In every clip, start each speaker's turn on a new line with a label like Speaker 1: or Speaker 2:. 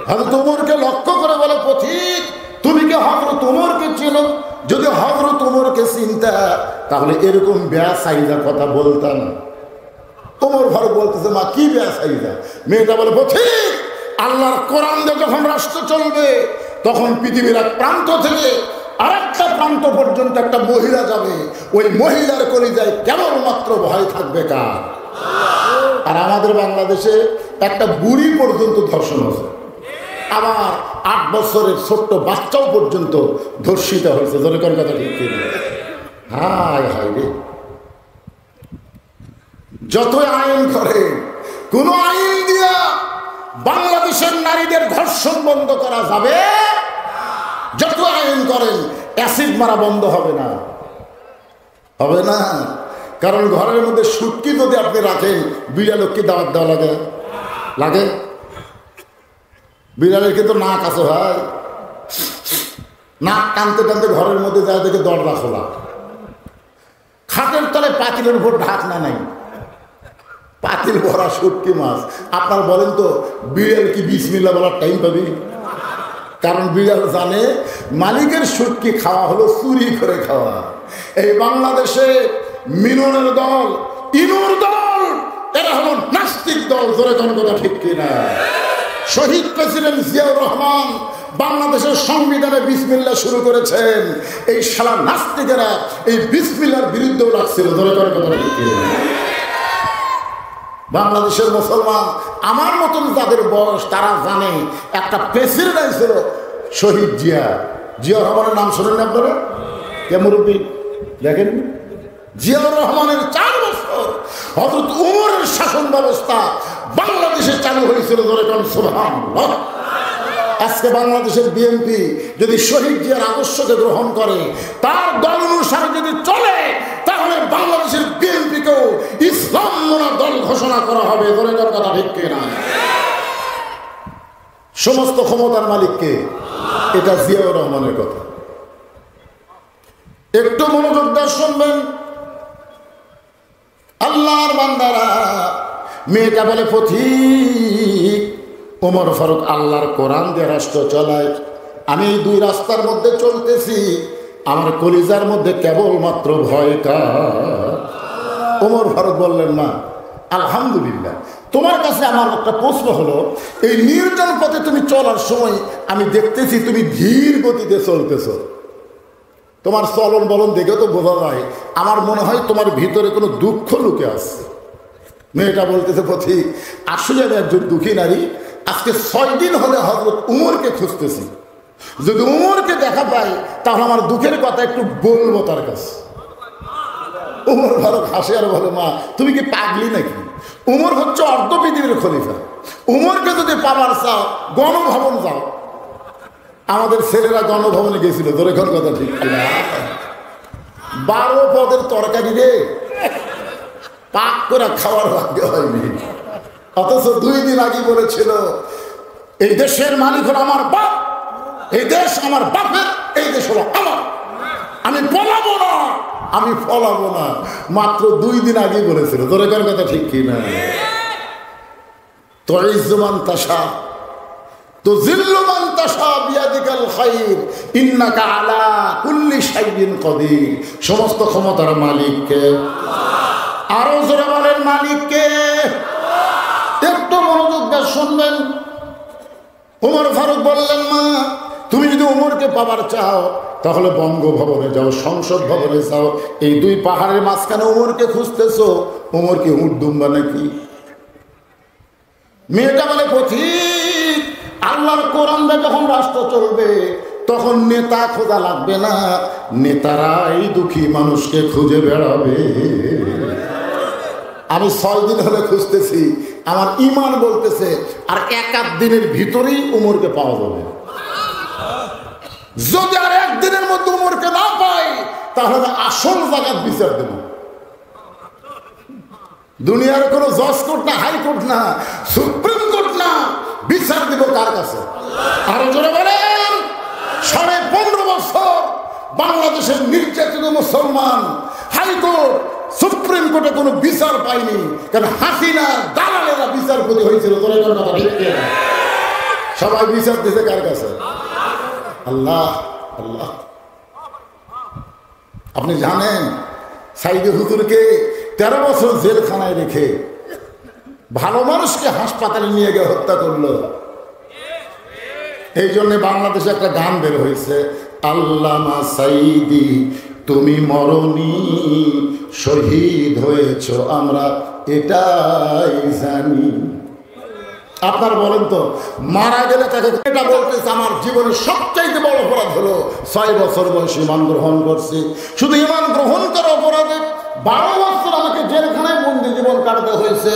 Speaker 1: হযরত ওমরকে লক্ষ্য করে বলে, পথিক তুমি কি হযরত ওমরকে চেনো? যদি হযরত ওমরকে চিনতা তাহলে এরকম বেয়াসাইজা কথা বলতা না। ওমর ফারুক বলতেছে, মা কি বেয়াসাইজা? মেয়েটা বলে, পথিক আল্লাহর কোরআন দিয়ে যখন রাষ্ট্র চলবে তখন পৃথিবীর এক প্রান্ত থেকে আরেকটা প্রান্ত পর্যন্ত একটা মহিলা যাবে, ওই মহিলার কলিজায় কেবলমাত্র ভয় থাকবে কার? আর আমাদের বাংলাদেশে একটা বুড়ি পর্যন্ত ধর্ষণ হয়েছে, আবার 8 বছরের ছোট্ট বাচ্চাও পর্যন্ত ধর্ষিত হয়েছে। জনগণ কথা ঠিক কিনা? হায় হায় রে, যত আইন করে কোন আইন দিয়া বাংলাদেশের নারীদের ধর্ষণ বন্ধ করা যাবে? যত আইন করেন অ্যাসিড মারা বন্ধ হবে না, হবে না। কারণ ঘরের মধ্যে শুটকি যদি আপনি রাখেন, বিড়ালের কি দাওয়াত দেওয়া লাগে? লাগে? বিড়ালের কিন্তু নাক আছে ভাই, নাক টানতে টানতে ঘরের মধ্যে যায় দেখে দরজা খোলা, খাটের তলে পাতিলের উপর ঢাকনা নাই, পাতিল ভরা শুটকি মাছ। আপনার বলেন তো বিড়াল কি বিসমিল্লাহ বলার টাইম পাবি? কারণ বিড়াল জানে মালিকের শুটকি খাওয়া হলো চুরি করে খাওয়া। এই বাংলাদেশে মিননের দল, ইনুর দল, এরা হলো নাস্তিক দল। জোরে কোন কথা ঠিক কিনা? শহীদ প্রেসিডেন্ট জিয়াউর রহমান বাংলাদেশের সংবিধানে বিসমিল্লাহ শুরু করেছেন, এই শালা নাস্তিকেরা এই বিসমিল্লাহর বিরুদ্ধেও লাগছিল। জোরে কোন কথা ঠিক কিনা? বাংলাদেশের মুসলমান আমার মতন যাদের বয়স তারা জানে একটা প্রেসিডেন্ট ছিল শহীদ জিয়াউর রহমানের নাম শোনেন না আপনারা? কে মুরব্বী দেখেন? জিয়াউর রহমানের 4 বছর হযরত ওমরের শাসন ব্যবস্থা বাংলাদেশে চালু হয়েছিল। ধরে কোন সুবহানাল্লাহ। আজকে বাংলাদেশের বিএনপি যদি শহীদ জিয়ার আদর্শকে গ্রহণ করে, তার দল অনুসারে যদি চলে, তাহলে বাংলাদেশের বিএনপিকেও ইসলাম মোনা দল ঘোষণা করা হবে। ধরে কোন কথা ঠিক কিনা? সমস্ত ক্ষমতার মালিককে, এটা জিয়াউর রহমানের কথা। একটু মনোযোগ দিয়ে শুনবেন আল্লাহর বান্দারা। মেয়েটা বলে, পথিক ওমর ফারুক আল্লাহর কোরআন দিয়ে রাষ্ট্র চালায়, আমি এই 2 রাস্তার মধ্যে চলতেছি, আমার কলিজার মধ্যে কেবলমাত্র ভয় কার? ওমর ফারুক বললেন, মা আলহামদুলিল্লাহ, তোমার কাছে আমার একটা প্রশ্ন হলো, এই নির্জন পথে তুমি চলার সময় আমি দেখতেছি তুমি ধীর গতিতে চলতেছ, তোমার চলন বলন দেখে তো বোঝা যায়, আমার মনে হয় তোমার ভিতরে কোনো দুঃখ লুকে আসছে। মেয়েটা বলতেছে, পথিক আসলে আমি একজন দুঃখী নারী, আজকে 6 দিন হলে হযরত উমরকে খুঁজতেছি, যদি উমরকে দেখা পাই তাহলে আমার দুঃখের কথা একটু বলবো তার কাছে। উমর ফারুক হাসে আর বলে, মা তুমি কি পাগলি নাকি? উমর হচ্ছে অর্ধ পৃথিবীর খলিফা, উমরকে যদি পাবার চাও গণভবন যাও। আমাদের ছেলেরা গণভবনে গেছিল, ধরে কোন কথা ঠিক কিনা? 12 পদের তরকারি রে পাক করে খাওয়ার ভাগ্য হয়নি, অথচ 2 দিন আগে বলেছিল এই দেশের মালিক হলো আমার বাপ, এই দেশ আমার বাপের, এই দেশ হলো আমার, আমি পলাবো না, আমি ফলাবো না। মাত্র 2 দিন আগে বলেছিল। তোর কার কথা ঠিক কিনা? তুইজ্জু মান তাশা তুযিল্লু মান তাশা বিয়াদিকাল খায়র ইন্নাকা আলা কুল্লি শাইইন কাদির। সমস্ত ক্ষমতার মালিক কে? আরো জোরে বলেন, মালিক কে? একটু মনোযোগ দিয়ে শুনবেন। ওমর ফারুক বললেন, মা তুমি যদি ওমরকে পাবার চাও তাহলে বঙ্গভবনে যাও, সংসদ ভবনে যাও, এই 2 পাহাড়ের মাঝখানে ওমরকে খুঁজতেছো, ওমর কি উট দুম্বা নাকি? মেয়েটা বলে, পথিক আল্লাহর কোরআন দিয়ে যখন রাষ্ট্র চলবে তখন নেতা খোঁজা লাগবে না, নেতারাই দুঃখী মানুষকে খুঁজে বেড়াবে। আমি 6 দিন হলে খুঁজতেছি, আমার ঈমান বলতেছে আর 1-8 দিনের ভিতরেই উমরকে পাওয়া যাবে। যদি আর 1 দিনের মধ্যে উমরকে না পাই তাহলে আসল জায়গার বিচার দেব। দুনিয়ার কোনো জজ কোর্ট না, হাইকোর্ট না, সুপ্রিম কোর্ট না, বিচার দেব কার কাছে? আরো জোরে বলেন। 15.5 বছর বাংলাদেশের নির্যাতিত মুসলমান হাইকোর্ট সুপ্রিম কোর্টে কোনো বিচার পায়নি, কারণ হাসিনা দালালেরা বিচারপতি হয়েছিল। সবাই বিচার দিছে কার কাছে? আল্লাহ। আল্লাহ। আপনি জানেন সাইদে হুজুরকে 13 বছর জেলখানায় রেখে ভালো মানুষকে হাসপাতালে নিয়ে গিয়ে হত্যা করলো। এই জন্য বাংলাদেশে একটা গান বের হয়েছে, আল্লামা সাইদি তুমি মরনি, শহীদ হয়েছ আমরা এটাই জানি। আপনার বলেন তো, মারা গেলে তাকে এটা বলতেছে আমার জীবনের সবচাইতে বড় অপরাধ হলো 6 বছর বয়সে ঈমান গ্রহণ করছি। শুধু ঈমান গ্রহণ করা অপরাধে 12 বছর আমাকে জেলখানায় বন্দি জীবন কাটাতে হয়েছে।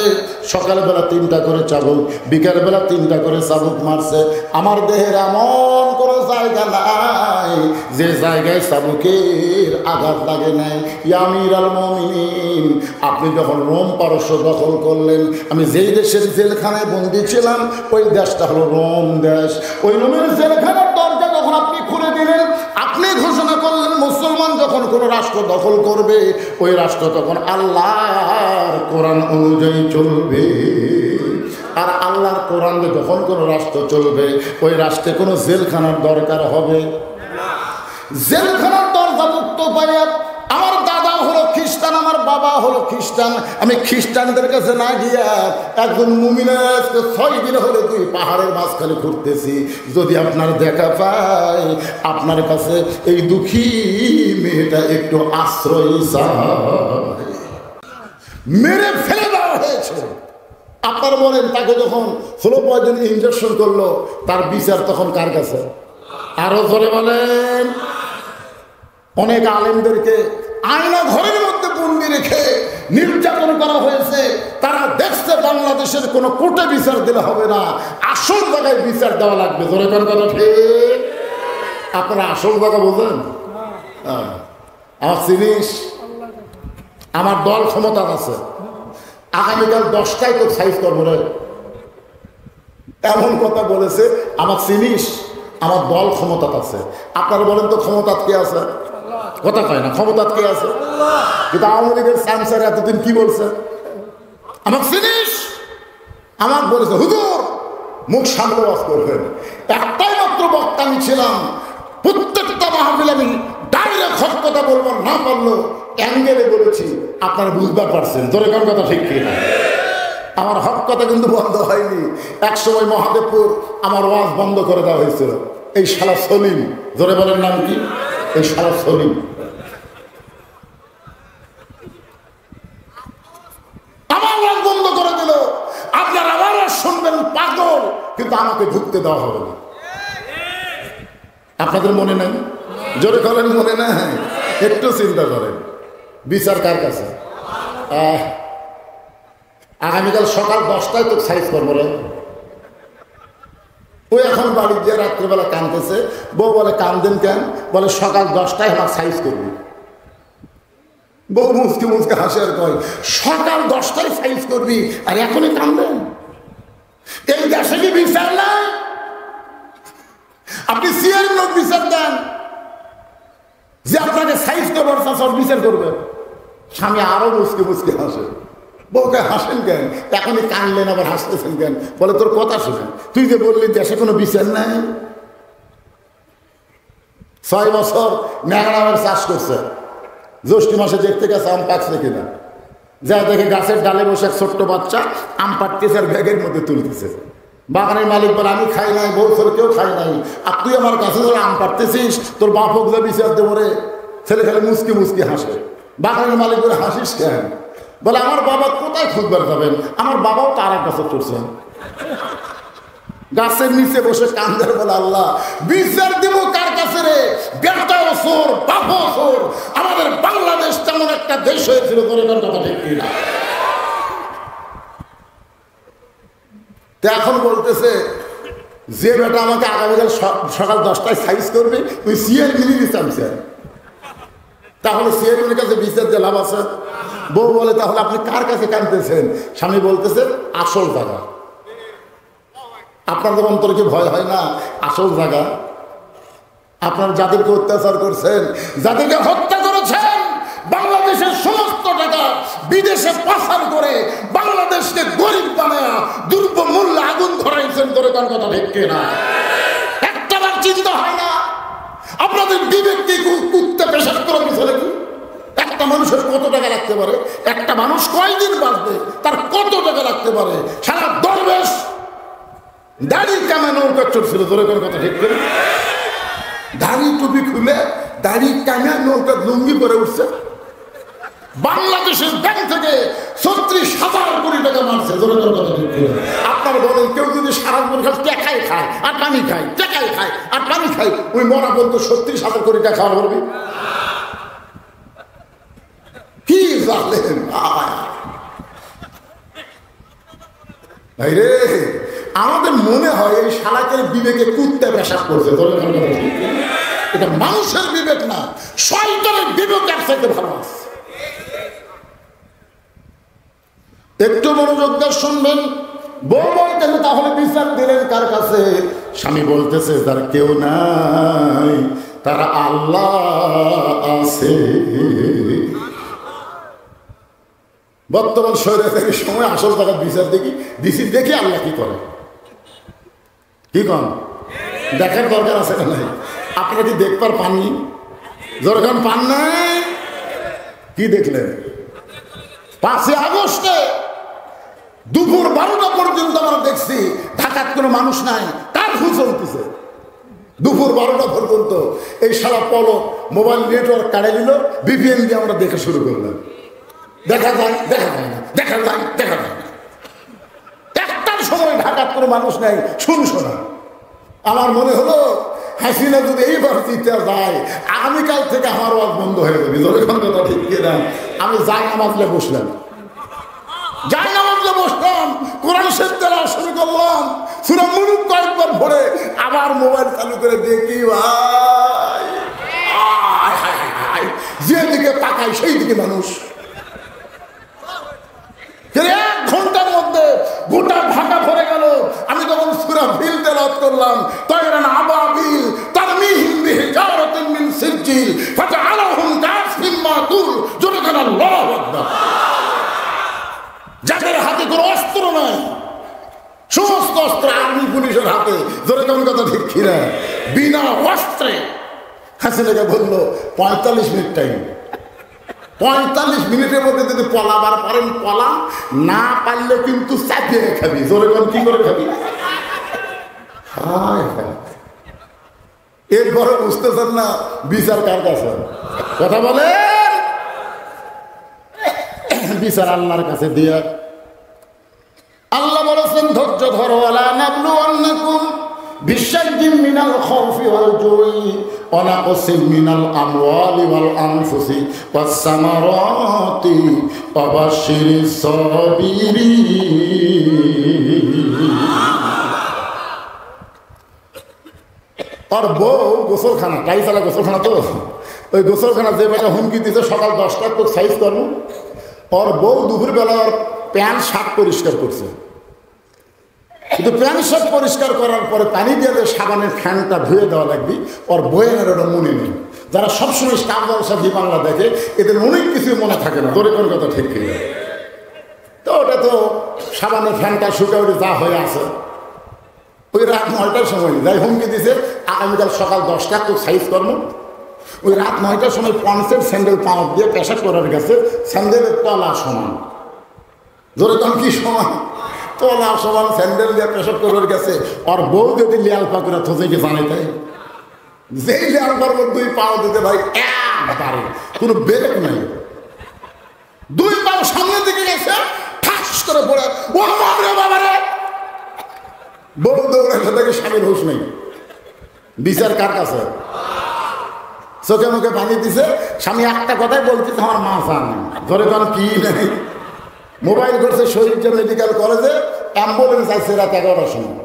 Speaker 1: সকালবেলা 3টা করে চাবুক, বিকালবেলা 3টা করে চাবুক মারছে। আমার দেহের এমন কোনো জায়গা নাই যে জায়গায় চাবুকের আঘাত লাগে নাই। ইয়া আমিরুল মুমিনিন, আপনি যখন রোম পারস্য দখল করলেন, আমি যেই দেশের জেলখানায় বন্দি ছিলাম ওই দেশটা হলো রোম দেশ। ওই রোমের জেলখানার দরজা যখন আপনি খুলে দিলেন, আপনি ঘোষণা করলেন মুসলমান যখন কোনো রাষ্ট্র দখল করবে ওই রাষ্ট্র তখন আল্লাহর কোরআন অনুযায়ী চলবে। আর আল্লাহর কোরআন যখন কোনো রাষ্ট্র চলবে ওই রাষ্ট্রে কোনো জেলখানার দরকার হবে। জেলখানার দরজা মুক্ত পাইয়া আমার দাদা হলো খ্রিস্টান, আমার বাবা হলো খ্রিস্টান। আমি খ্রিস্টানদের কাছে না গিয়া একজন মুমিনের 6 দিন হলে 2 পাহাড়ের মাঝখানে ঘুরতেছি। যদি আপনার দেখা পাই, আপনার কাছে এই দুঃখী মেয়েটা একটু আশ্রয় চায়। মেরে ফেলে দেওয়া হয়েছে। আপনার বলেন তাকে যখন 16 পয়জন ইনজেকশন করলো তার বিচার তখন কার কাছে? আরো জোরে বলেন। অনেক আলেমদেরকে আয়না ঘরের মধ্যে বন্দি রেখে নির্যাতন করা হয়েছে। তারা দেখছে বাংলাদেশের কোনো কোর্টে বিচার দিলে হবে না, আসল জায়গায় বিচার দেওয়া লাগবে। জোরে কোন কথা ঠিক? আপনারা আসল জায়গা বোঝেন? আমার জিনিস, আমার দল ক্ষমতা আছে, আগামীকাল 10টায় তো সাইজ করবো রে, এমন কথা বলেছে। আমার জিনিস, আমার দল ক্ষমতা আছে। আপনারা বলেন তো ক্ষমতা কে আছে? কথা কয় না, ক্ষমতা কে আছে? কিন্তু আওয়ামী লীগের সাংসদ এতদিন কি বলছে? আমার জিনিস আমার বলেছে হুজুর মুখ সামনে বাস করবেন। একটাই মাত্র বক্তা আমি ছিলাম, প্রত্যেকটা মাহফিল আমি ডাইরেক্ট হক কথা বলবার না পারলো অ্যাঙ্গেলে বলেছি। আপনারা বুঝবার পারছেন তোরে কোন কথা ঠিক কিনা? আমার হক কথা কিন্তু বন্ধ হয়নি। একসময় মহাদেবপুর আমার ওয়াজ বন্ধ করে দেওয়া হয়েছিল। এই শালা সলিম, জোরে বলেন নাম কি? এই শালা সলিম আমার ওয়াজ বন্ধ করে দিল। আপনারা আবার শুনবেন পাগল, কিন্তু আমাকে ঢুকতে দেওয়া হবে না। আপনাদের মনে নাই? জোরে করেন মনে নাই? একটু চিন্তা করেন, বিচার কার কাছে? আগামীকাল সকাল 10টায় তো সাইজ করবো রে। ওই এখন বাড়ি দিয়ে রাত্রেবেলা কাঁদতেছে। বউ বলে কান্দেন কেন? বলে সকাল 10টায় আমার সাইজ করবি। বউ মুচকে মুচকে হাসে আর কয় সকাল 10টায় সাইজ করবি আর এখনই কান্দেন? এই দেশে কি বিচার নাই? আপনি সিআর লোক বিচার দেন যে আপনাকে সাইজ করবার সব বিচার করবে। স্বামী আরো মুচকে মুচকে হাসে। বউকে হাসেন কেন? এখনই কানলেন আবার হাসতেছেন কেন? বলে তোর কথা শুনেন, তুই যে বললি দেশে কোনো বিচার নাই। 6 বছর ন্যাংরামের চাষ করছে, জ্যৈষ্ঠ মাসে দেখতে গেছে আম পাকছে কিনা। যা দেখে গাছের ডালে বসে এক ছোট্ট বাচ্চা আম পাড়তেছে আর ব্যাগের মধ্যে তুলতেছে। বাগানের মালিক বলে আমি খাই নাই, বউ তোর কেউ খাই নাই, আর তুই আমার কাছে ধরে আম পাড়তেছিস, তোর বাপ হোক যা বিচার দেবো রে। ছেলে খেলে মুচকি মুচকি হাসে। বাগানের মালিক বলে হাসিস কেন? বলে আমার বাবা কোথায় খুঁজবার যাবেন, আমার বাবাও তার কাছে চড়ছেন, গাছের নিচে বসে কান্দার। বলে আল্লাহ বিচার দিব কার কাছে রে? বেটা ওসর বাপ ওসর। আমাদের বাংলাদেশ তেমন একটা দেশ হয়েছিল, কথা ঠিক কিনা? এখন বলতেছে যে বেটা আমাকে আগামীকাল সকাল 10টায় সাইজ করবে, তুই সিআর গিরি দিচ্ছ। তাহলে সিআর কাছে বিচার যে লাভ আছে? বউ বলে তাহলে আপনি কার কাছে কাঁদতেছেন? স্বামী বলতেছে আসল জায়গা। আপনাদের অন্তরে কি ভয় হয় না? আসল জায়গা আপনার যাদেরকে অত্যাচার করছেন, যাদেরকে হত্যা করেছেন, বাংলাদেশের সমস্ত টাকা বিদেশে পাচার করে বাংলাদেশকে গরিব বানায়া দ্রব্য মূল্য আগুন ধরাইছেন, ধরে তার কথা ঠিক কিনা? একটাবার চিন্তা হয় না আপনাদের বিবেককে কুত্তে পেশাব করে দিচ্ছে নাকি? একটা মানুষের কত টাকা রাখতে পারে? একটা মানুষ কয়দিন বাঁচবে, তার কত টাকা রাখতে পারে? সারা দরবেশ দাড়ি কামে নৌকা চড়ছিল, ধরে কোন কথা ঠিক করে? দাড়ি টুপি খুলে দাড়ি কামে নৌকা লুঙ্গি করে উঠছে। বাংলাদেশের ব্যাংক থেকে ৩৬,০০০ কোটি টাকা মারছে, ধরে কোন কথা ঠিক করে? আপনার বলেন কেউ যদি সারা জীবন খালি টেকাই খায় আর পানি খায়, টেকাই খায় আর পানি খায়, ওই মরা বলতো ৩৬,০০০ কোটি টাকা খাওয়া করবি? কি জানেন ভাই রে, আমাদের মনে হয় এই শালাকের বিবেকে কুত্তে পেশাব করছে। এটা মানুষের বিবেক না, শয়তানের বিবেক এক চাইতে ভালো আছে। একটু মনোযোগ দিয়ে শুনবেন। বউ বলতেন তাহলে বিচার দিলেন কার কাছে? স্বামী বলতেছে যার কেউ নাই তারা আল্লাহ আছে। বর্তমান শরীরের সময় আসল টাকা বিচার দেখি আল্লাহ কি করে, কি কন দেখার দরকার আছে না? নাই আপনারা কি দেখবার পাননি? যখন পান নাই কি দেখলেন? ৫ই আগস্টে দুপুর ১২টা পর্যন্ত আমরা দেখছি ঢাকার কোনো মানুষ নাই, কারফিউ চলতেছে দুপুর 12টা পর্যন্ত। এই সারা পলক মোবাইল নেটওয়ার্ক কাটে দিল, VPN দিয়ে আমরা দেখা শুরু করলাম। দেখা যায় না, দেখা যায় না। একটার সময় ঢাকার কোনো মানুষ নাই, শুনছো না। আমার মনে হলো হাসিনা যদি এইবার জিতে যায়, আগামীকাল থেকে আমার ওয়াজ বন্ধ হয়ে যাবে। যখন কথা ঠিক কিনা? আমি জায়নামাজে বসলাম, কোরআন শরীফ তেলাওয়াত শুরু করলাম, সূরা মুলক কয়েকবার পড়ে আবার মোবাইল চালু করে দেখি ভাই যেদিকে তাকাই সেই দিকে মানুষ। 1 ঘন্টার মধ্যে গোটা ঢাকা ভরে গেল। আমি যখন সূরা ফিল তেলাওয়াত করলাম, তায়রান আবাবিল তারমিহিম বিহিজারাতিন মিন সিজিল ফাজআলাহুম কাসফিন মাকুল। জোরে বলেন আল্লাহু আকবার। যাদের হাতে কোনো অস্ত্র নাই, সমস্ত অস্ত্র আর্মি পুলিশের হাতে, ধরে কেমন কথা ঠিক কিনা? বিনা অস্ত্রে হাসিনাকে বললো ৪৫ মিনিট টাইম। ৪৫ মিনিটের মধ্যে যদি পলাবার পারেন পলা, না পারলে কিন্তু চাপিয়ে খাবি। জোরে কোন কি করে খাবি? এরপরে বুঝতেছেন না বিচার কার কাছে? কথা বলেন, বিচার আল্লাহর কাছে দিয়ে। আল্লাহ বলেছেন ধৈর্য ধরো, ওয়ালা নাবলুওয়ান্নাকুম বিশাইইন মিনাল খাউফি ওয়াল জুই ওয়া নাকসিম মিনাল আমওয়ালি ওয়াল আনফুসি ওয়াস সামারাতি ওয়া বাশশিরিস সাবিরিন। আর বউ গোসলখানা, টাইসালা গোসলখানা, তো ওই গোসলখানা যে বেটা হুমকি দিতে সকাল 10টায় তো সাইজ করবো, ওর বউ দুপুরবেলা প্যান্ট শার্ট পরিষ্কার করছে। কিন্তু প্যান্ট শার্ট পরিষ্কার করার পরে পানি দিয়ে সাবানের ফ্যানটা ধুয়ে দেওয়া লাগবে, ওর বইয়ের ওটা মনে নেই। যারা সবসময় স্টাফ জলসা জি বাংলা দেখে, এদের অনেক কিছু মনে থাকে না। ধরে কোনো কথা ঠিক কিনা? তো ওটা তো সাবানের ফ্যানটা শুকে উঠে যা হয়ে আছে, ওই রাত 9টার সময় যাই হুমকি দিছে আগামীকাল সকাল 10টায় তো সাইজ করবো। ওই রাত 9টার সময় পঞ্চের স্যান্ডেল পাঁচ দিয়ে পেশাব করার গেছে, স্যান্ডেলের তলা সমান। ধরে তখন কি সমান? তলা সমান স্যান্ডেল দিয়ে পেশাব করার গেছে। আর বউ যদি লিয়াল পাকুরা থোঁকে জানাই তাই, যেই লিয়াল পারবো 2 পাও দিতে ভাই একবারে কোনো ব্রেক নাই, 2 পাও সামনের দিকে গেছে, ঠাস করে পড়ে ও বাবারে বাবারে। বউ দৌড়ে থেকে স্বামীর হুঁশ নেই। বিচার কার কাছে? চোখে মুখে পানি দিছে, স্বামী একটা কথাই বলতেছে আমার মা চান। ধরে তখন কি নেই, মোবাইল করছে শহীদ মেডিকেল কলেজে, অ্যাম্বুলেন্স আসছে রাত 11টার সময়।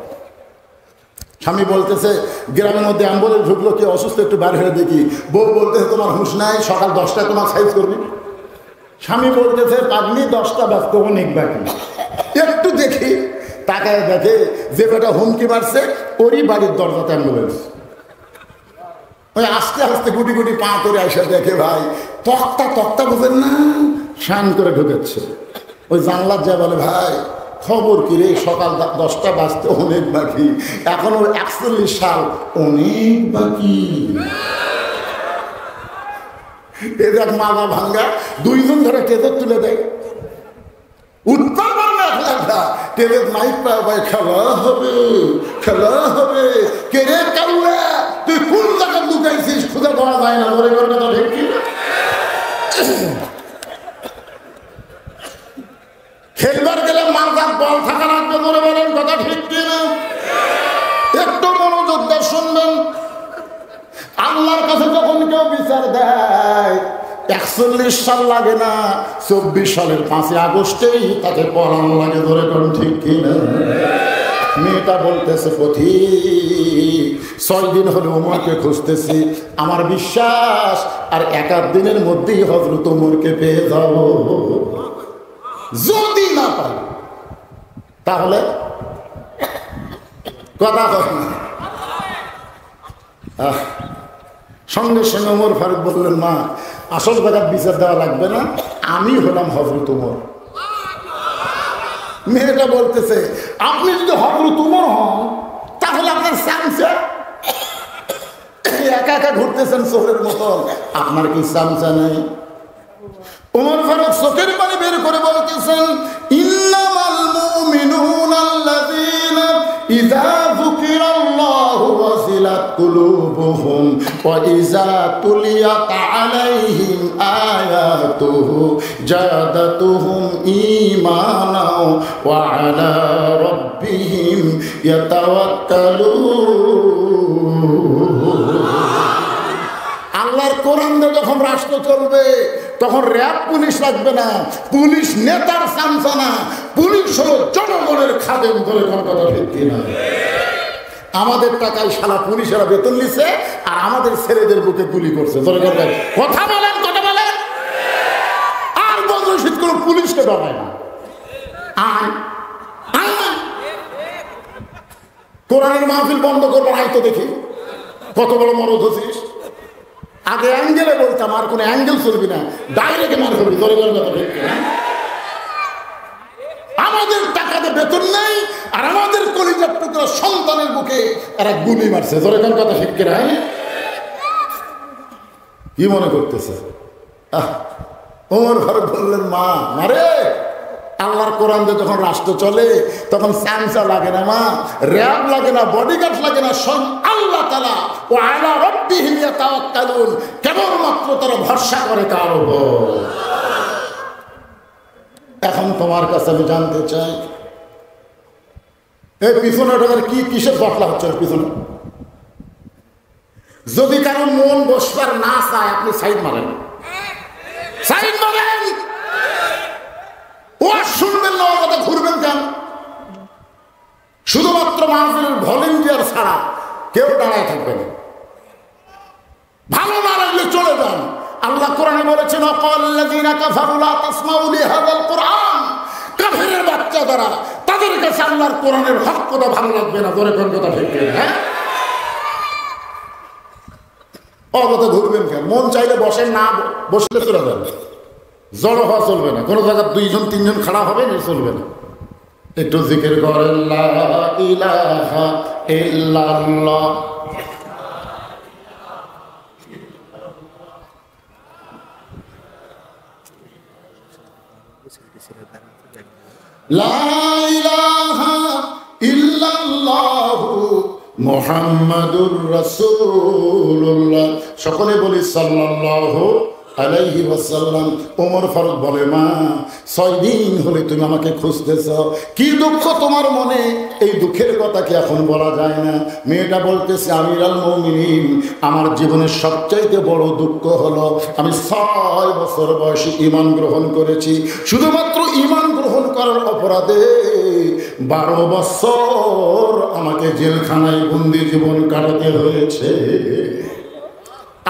Speaker 1: স্বামী বলতেছে গ্রামের মধ্যে অ্যাম্বুলেন্স ঢুকলো, কি অসুস্থ, একটু বার হয়ে দেখি। বউ বলতেছে তোমার হুঁশ নাই, সকাল 10টায় তোমার সাইজ করবি। স্বামী বলতেছে পাগলি 10টা ব্যস্ত অনেক বাকি, একটু দেখি। তাকায় দেখে যে বেটা হুমকি মারছে ওরই বাড়ির দরজাতে অ্যাম্বুলেন্স। ওই আস্তে আস্তে গুটি গুটি পা করে এসে দেখে ভাই তক্তা বুঝেন না, শান করে ঢুকেছে। ওই জানলার যা বলে, ভাই খবর কি রে, সকাল 10টা বাজতে অনেক বাকি, এখনো 41 সাল অনেক বাকি। এ দেখ মাথা ভাঙ্গা, দুইজন ধরে টেজর তুলে দেয়, উত্তর বাংলা খেলা টেজের মাইক পায়, খেলা হবে খেলা হবে। কে রে কাউরা, তুই কোন জায়গায় লুকাইছিস, খুঁজে পাওয়া যায় না। মনে করবে তো ঠিক কি? খেলবার গেলে মাথার বল থাকা লাগবে, মনে বলেন কথা ঠিক কিনা? একটু মনোযোগ দিয়ে শুনবেন। আল্লাহর কাছে যখন কেউ বিচার দেয় 41 সাল লাগে না, 24 সালের 5 আগস্টেই তাকে পড়ান লাগে, ধরে কোন ঠিক কিনা? মেয়েটা বলতেছে, পথিক 6 দিন হলে ওমরকে খুঁজতেছি, আমার বিশ্বাস আর 1-8 দিনের মধ্যেই হযরত ওমরকে পেয়ে যাব। যদি না পাই তাহলে কথা হয় না। সঙ্গে সঙ্গে ওমর ফারুক বললেন, মা আসল জায়গার বিচার দেওয়া লাগবে না, আমি হলাম হযরত ওমর। মেয়েটা বলতেছে, আপনি যদি হযরত ওমর হন তাহলে আপনার চামচা একা একা ঘুরতেছেন চোরের মতন, আপনার কি চামচা নেই? ওমর ফারুক চোখের পানি বের করে বলতেছেন, ইন্নামাল মুমিনুনা আল্লাযীনা ইযা যুকিরাল্লাহু ওয়াজিলাত কুলুবুহুম ওয়া ইযা তুলিয়াত আলাইহিম আয়াতুহু জাদাতুহুম ঈমানাও ওয়া আলা রাব্বিহিম ইয়াতাওয়াক্কালুন। আল্লাহর কোরআন দিয়ে যখন রাষ্ট্র চলবে তখন র‍্যাব পুলিশ লাগবে না, পুলিশ নেতার চামচা না, পুলিশ হলো জনগণের খাদেম। করে কোন কথা ঠিক কিনা? আমাদের টাকায় শালা পুলিশেরা বেতন নিচ্ছে আর আমাদের ছেলেদের বুকে গুলি করছে। কথা বলেন কথা বলেন। আর বদরশীত কোনো পুলিশকে ডরায় না। কোরআনের মাহফিল বন্ধ করবার আয় তো দেখি কত বড় মরদ হচ্ছিস। আগে অ্যাঙ্গেলে বলতাম, আর কোনো অ্যাঙ্গেল চলবি না, ডাইরেক্ট মার করবি। আমাদের টাকাতে বেতন নেই আর আমাদের কলিজার টুকরা সন্তানের বুকে এরা গুলি মারছে। ধরে কোন কথা ঠিক কিনা? কি মনে করতেছে? ওমর ফারুক বললেন, মা মারে, আল্লাহর কোরআন দিয়ে যখন রাষ্ট্র চলে তখন চামচা লাগে না, মা র‍্যাব লাগে না, বডিগার্ড লাগে না, স্বয়ং আল্লাহ তাআলা ও আলা রাব্বিহিম ইয়াতাওয়াক্কালুন, কেবলমাত্র তারা ভরসা করে কার উপর। এখন তোমার কাছে আমি জানতে চাই, এই পিছনে ওটার কি কিসের বটলা হচ্ছে? পিছনে যদি কারো মন বসবার না চায় আপনি সাইড মারেন, সাইড মারেন। ও শুনবেন না, কথা ঘুরবেন কেন? শুধুমাত্র মাহফিলের ভলেন্টিয়ার ছাড়া কেউ দাঁড়ায় থাকবে না। ভালো না লাগলে চলে যান। আল্লাহ কোরআনে বলেছেন, ওয়াকাল্লাযীনা কাফারু লা তাসমাউ লিহাযাল কুরআন। কাফেরের বাচ্চা দ্বারা তাদের কাছে আল্লাহর কোরআনের হক কথা ভালো লাগবে না। ধরে কোন কথা ঠিক কিনা? হ্যাঁ, অবতা ঘুরবেন কেন? মন চাইলে বসেন, না বসলে চলে যাবে। জড়ো হওয়া চলবে না, কোনো জায়গায় 2-3 খাড়া হবে না, চলবে না। একটু জিকির করেন, লা ইলাহা ইল্লাল্লাহ। লা ইলাহা ইল্লাল্লাহু মুহাম্মাদুর রাসূলুল্লাহ। সকলে বলি সাল্লাল্লাহু আলাইহি ওয়াসাল্লাম। ওমর ফারুক বলে, মা 6 দিন হলে তুমি আমাকে খুঁজতেছ, কি দুঃখ তোমার মনে? এই দুঃখের কথা কি এখন বলা যায় না? মেয়েটা বলতেছে, আমিরুল মুমিনিন, আমার জীবনের সবচাইতে বড় দুঃখ হলো আমি 6 বছর বয়সে ঈমান গ্রহণ করেছি। শুধুমাত্র ঈমান গ্রহণ করার অপরাধে 12 বছর আমাকে জেলখানায় বন্দি জীবন কাটাতে হয়েছে।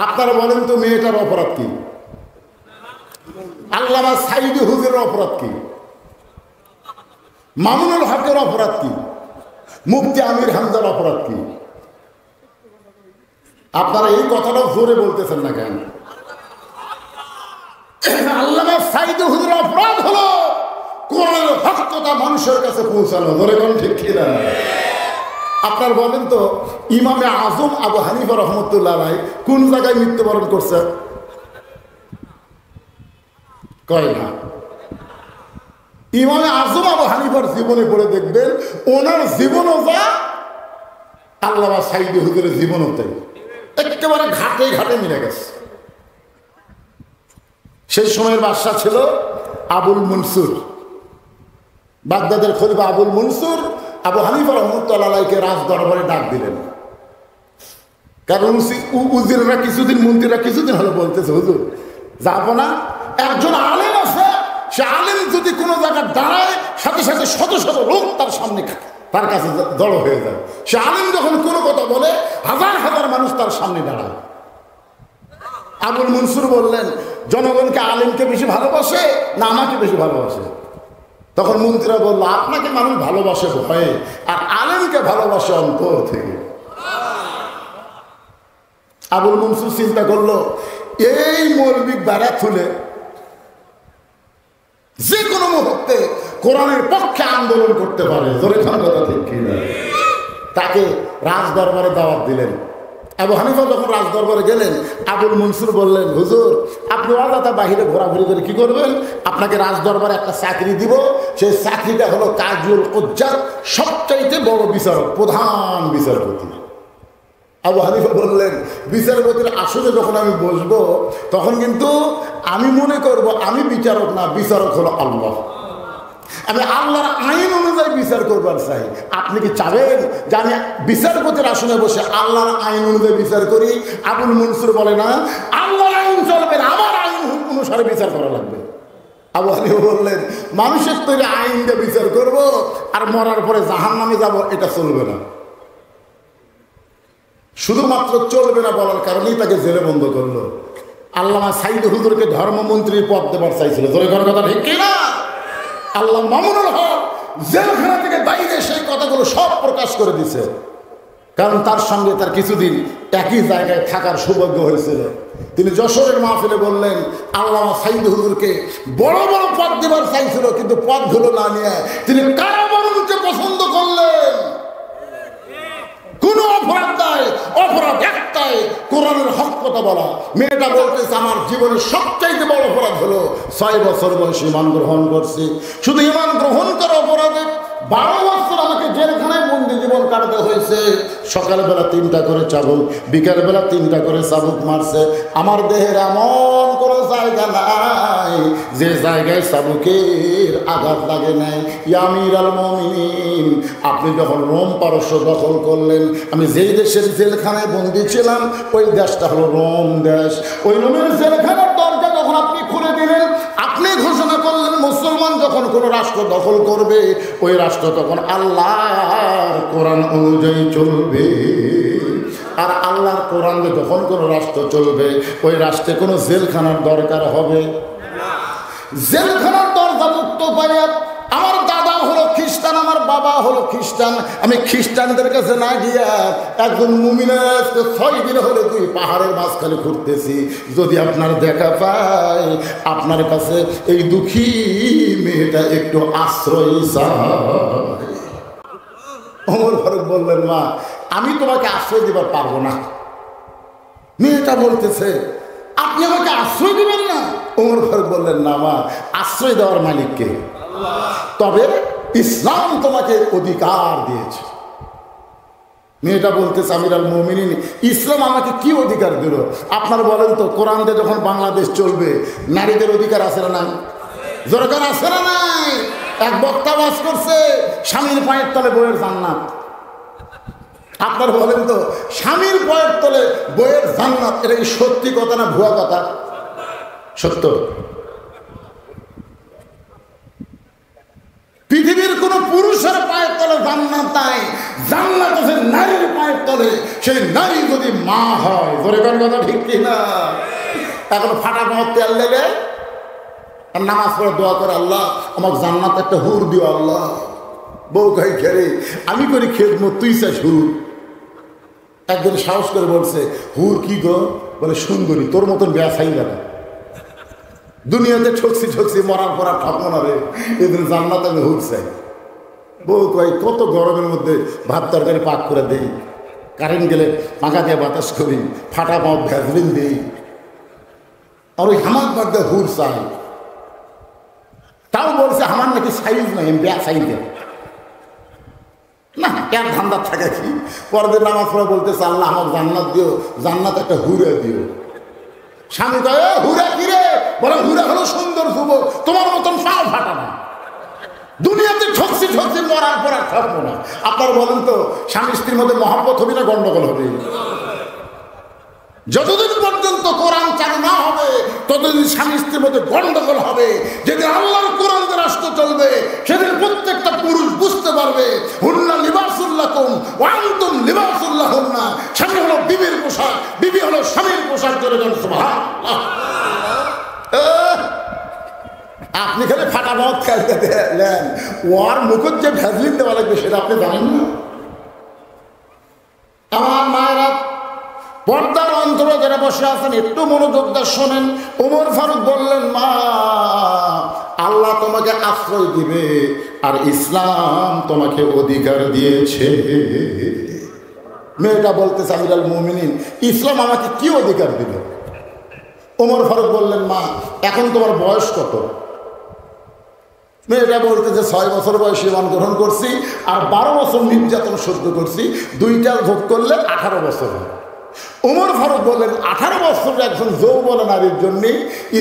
Speaker 1: আপনারা বলেন তো, মেয়েটার অপরাধ কি? আল্লামা সাইদি হুজুরের অপরাধ কি? মামুনুল হকের অপরাধ কি? মুফতি আমির হামজার অপরাধ কি? আপনারা এই কথাটা জোরে বলতেছেন না কেন? আল্লামা সাইদি সাইদুল হুজুরের অপরাধ হলো কোরআনের হকটা মানুষের কাছে পৌঁছানো। ধরে কোন ঠিক কিনা? আপনার বলেন তো, ইমামে আজম আবু হানিফা রহমতুল্লাহ আলাইহি কোন জায়গায় মৃত্যুবরণ করছে? কয় না। ইমামে আজম আবু হানিফার জীবনে পড়ে দেখবেন, ওনার জীবনও যা, আল্লামা সাইদি হুজুরের জীবনও তাই, একেবারে ঘাটে ঘাটে মিলে গেছে। সেই সময়ের বাদশা ছিল আবুল মনসুর, বাগদাদের খলিফা আবুল মনসুর আবু হানিফা রহমতুল্লাহ আলাইহিকে রাজ দরবারে ডাক দিলেন। কারণ উজিররা কিছুদিন, মন্ত্রীরা কিছুদিন হলো বলতেছে, হুজুর যাবো না, একজন আলেম আছে, সে আলেম যদি কোনো জায়গায় দাঁড়ায় সাথে সাথে শত শত লোক তার সামনে তার কাছে জড়ো হয়ে যায়। সে আলেম যখন কোনো কথা বলে হাজার হাজার মানুষ তার সামনে দাঁড়ায়। আবুল মনসুর বললেন, জনগণকে আলেমকে বেশি ভালোবাসে না আমাকে বেশি ভালোবাসে? তখন মন্ত্রীরা বললো, আপনাকে মানুষ ভালোবাসে ভয়ে, আর আলেমকে ভালোবাসে অন্তর থেকে। আবুল মনসুর চিন্তা করলো, এই মৌলবি বেড়া তুলে যে কোনো মুহূর্তে কোরআনের পক্ষে আন্দোলন করতে পারে। তাকে রাজ দরবারে দাওয়াত দিলেন। আবু হানিফা যখন রাজ দরবারে গেলেন, আবুল মনসুর বললেন, হুজুর আপনি আলাদা বাহিরে ঘোরাঘুরি করে কি করবেন? আপনাকে রাজ দরবারে একটা চাকরি দিব, সেই চাকরিটা হলো কাজুল কুজ্জাত, সবচাইতে বড় বিচারক, প্রধান বিচারপতি। আবু হানিফা বললেন, বিচারপতির আসনে যখন আমি বসবো তখন কিন্তু আমি মনে করব আমি বিচারক না, বিচারক হলো আল্লাহ। আমি আল্লাহর আইন অনুযায়ী বিচার করবার চাই। আপনি কি চাবেন যে আমি বিচারপতির আসনে বসে আল্লাহর আইন অনুযায়ী বিচার করি? আবুল মনসুর বলে, না, আল্লাহর আইন চলবে না, আমার আইন অনুসারে বিচার করা লাগবে। আবু হানিফা বললেন, মানুষের তৈরি আইন দিয়ে বিচার করব আর মরার পরে জাহান্নামে যাব, এটা চলবে না। শুধুমাত্র চলবে না বলার কারণেই তাকে জেলে বন্ধ করলো। আল্লামা সাইদ হুজুরকে ধর্মমন্ত্রীর পদ দেবার চাইছিল। জোরে করার কথা ঠিক কিনা? আল্লাহ মামুনুল হক জেলখানা থেকে বাইরে সেই কথাগুলো সব প্রকাশ করে দিছে। কারণ তার সঙ্গে তার কিছুদিন একই জায়গায় থাকার সৌভাগ্য হয়েছিল। তিনি যশোরের মাহফিলে বললেন, আল্লামা সাইদ হুজুরকে বড় বড় পদ দেবার চাইছিল, কিন্তু পদগুলো না নিয়ে তিনি কারাবরণকে পছন্দ করলেন। কোন অপরাধ নাই, অপরাধ একটাই, কোরআনের হক কথা বলা। মেয়েটা বলতেছে, আমার জীবনের সবচাইতে বড় অপরাধ হলো 6 বছর বয়সে ঈমান গ্রহণ করছি। শুধু ঈমান গ্রহণ করা অপরাধে 12 বছর আমাকে জেলখানায় বন্দি জীবন কাটাতে হয়েছে। সকালবেলা 3টা করে চাবুক, বিকালবেলা 3টা করে চাবুক মারছে। আমার দেহের এমন কোনো জায়গা নাই যে জায়গায় চাবুকের আঘাত লাগে নাই। ইয়া আমিরুল মুমিনিন, আপনি যখন রোম পারস্য দখল করলেন, আমি যেই দেশের জেলখানায় বন্দি ছিলাম ওই দেশটা হলো রোম দেশ। ওই রোমের জেলখানার দরজা যখন আপনি খুলে দিলেন, আপনি ঘোষণা করলেন মুসলমান যখন কোনো রাষ্ট্র দখল করবে ওই রাষ্ট্র তখন আল্লাহর কোরআন অনুযায়ী চলবে। আর আল্লাহর কোরআন যখন কোনো রাষ্ট্র চলবে ওই রাষ্ট্রে কোনো জেলখানার দরকার হবে না। জেলখানার দরজা মুক্ত পাইয়া আমার দাদা হলো খ্রিস্টান, আমার বাবা হলো খ্রিস্টান, আমি খ্রিস্টানদের কাছে না গিয়া একজন মুমিনের 6 দিন হলে 2 পাহাড়ের মাঝখানে ঘুরতেছি। যদি আপনার দেখা পাই, আপনার কাছে এই দুঃখী মেয়েটা একটু আশ্রয় চায়। ওমর ফারুক বললেন, মা আমি তোমাকে আশ্রয় দিবার পারবো না। মেয়েটা বলতেছে, আপনি আমাকে আশ্রয় দিবেন না? ওমর ফারুক বললেন, না মা, আশ্রয় দেওয়ার মালিককে, তবে ইসলাম তোমাকে অধিকার দিয়েছে। মেয়েটা বলতেছে, আমিরুল মুমিনিন, ইসলাম আমাকে কি অধিকার দিল? আপনার বলেন তো, কোরআনটা যখন বাংলাদেশ চলবে নারীদের অধিকার আছে না নাই? দরকার আছে না নাই? এক বক্তা বাস করছে, স্বামীর পায়ের তলে বইয়ের জান্নাত। আপনার বলেন তো, স্বামীর পায়ের তলে বইয়ের জান্নাত, এটা কি সত্যি কথা না ভুয়া কথা? সত্য। পৃথিবীর কোন পুরুষের পায়ের তলে জান্নাত নাই, জান্নাত আছে নারীর পায়ের তলে। সেই নারী যদি মা হয়, ধরে কোন কথা ঠিক কিনা? এখন ফাটা কোনো তেল দিলে নামাজ পড়ে দোয়া করে, আল্লাহ আমার জান্নাত একটা হুর দিও আল্লাহ। বউ খাই খেরে আমি করি খেদমত, তুই চাস হুর। একজন সাহস করে বলছে, হুর কি গো? বলে সুন্দরী, তোর মতন ব্যবসায়ী যাবে। দুনিয়াতে ঠকছি ঠকছি, মরার পর আর ঠকবো না রে, এদিন জান্নাত আমি হুক চাই। বউ কই কত গরমের মধ্যে ভাত তরকারি পাক করে দেই, কারেন্ট গেলে পাখা দিয়ে বাতাস করি, ফাটা পাও ভ্যাজলিন দিই, আর ওই হামাক বাদ দিয়ে হুর চাই। তাও বলছে আমার নাকি সাইজ নাই, আমি ব্যাগ সাইজ দেব না, এক ধান্দা থাকে কি। পরদিন নামাজ পড়ে বলতেছে আল্লাহ আমার জান্নাত দিও, জান্নাত একটা হুরে দিও। স্বামী কয় হুরা কিরে, বলে হুরা হলো সুন্দর যুবক, তোমার মতন পাও ফাটা না। দুনিয়াতে ঠকছি ঠকছি, মরার পর আর ঠকবো না। আপনার বলেন তো স্বামী স্ত্রীর মধ্যে মহব্বত হবে না গন্ডগোল হবে? যতদিন পর্যন্ত কোরআন চালু না হবে ততদিন স্বামী স্ত্রীর মধ্যে গন্ডগোল হবে। যেদিন আল্লাহর কোরআন দিয়ে রাষ্ট্র চলবে সেদিন প্রত্যেকটা পুরুষ বুঝতে পারবে হুন্না লিবাসুল্লাকুম ওয়া আনতুম লিবাসুল্লাহুন্না। স্বামী হলো বিবির পোশাক, বিবি হলো স্বামীর পোশাক। করে দেন সুবহানাল্লাহ। আপনি খালি ফাটা মত খেলতে দিলেন, ওর মুখের যে ভ্যাজলিন দেওয়া লাগবে সেটা আপনি জানেন না। আমার মায়েরা, পর্দার অন্তরে যারা বসে আছেন একটু মনোযোগ দিয়ে শোনেন। ওমর ফারুক বললেন, মা আল্লাহ তোমাকে আশ্রয় দিবে আর ইসলাম তোমাকে অধিকার দিয়েছে। মেয়েটা বলতেছে আমিরুল মুমিনিন, ইসলাম আমাকে কি অধিকার দিল? ওমর ফারুক বললেন, মা এখন তোমার বয়স কত? মেয়েটা বলতেছে 6 বছর বয়সে ঈমান গ্রহণ করছি আর 12 বছর নির্যাতন সহ্য করছি, দুইটা ভোগ করলে 18 বছর হয়। ওমর ফারুক বললেন 18 বছর একজন যৌবন নারীর জন্য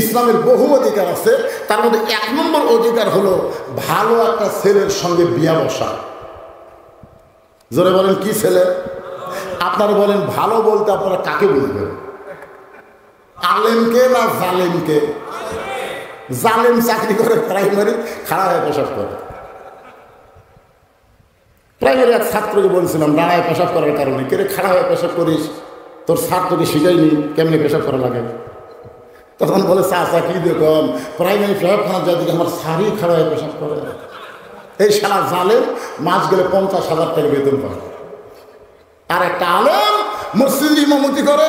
Speaker 1: ইসলামের বহু অধিকার আছে। তার মধ্যে 1 নম্বর অধিকার হলো ভালো একটা ছেলের সঙ্গে বিয়া বসা। জোরে বলেন কি ছেলে? আপনারা বলেন ভালো বলতে আপনারা কাকে বুঝবেন? আলেমকে না জালেমকে? জালেম চাকরি করে প্রাইমারি, খাড়া হয়ে পেশাব করে। প্রাইমারি এক ছাত্রকে বলছিলাম দাঁড়ায় পেশাব করার কারণে, কে রে খাড়া হয়ে পেশাব করিস, তোর স্যার তোকে শিখাইনি কেমনি পেশাব করা লাগে? তখন বলে চাচা কি দেখুন প্রাইমারি পেশাবখানার যাদিকে আমার স্যারই খাড়া হয়ে পেশাব করে। এই সারা জালেম মাস গেলে 50,000 টাকা বেতন পায়। আর একটা আলেম মসজিদ ইমামতি করে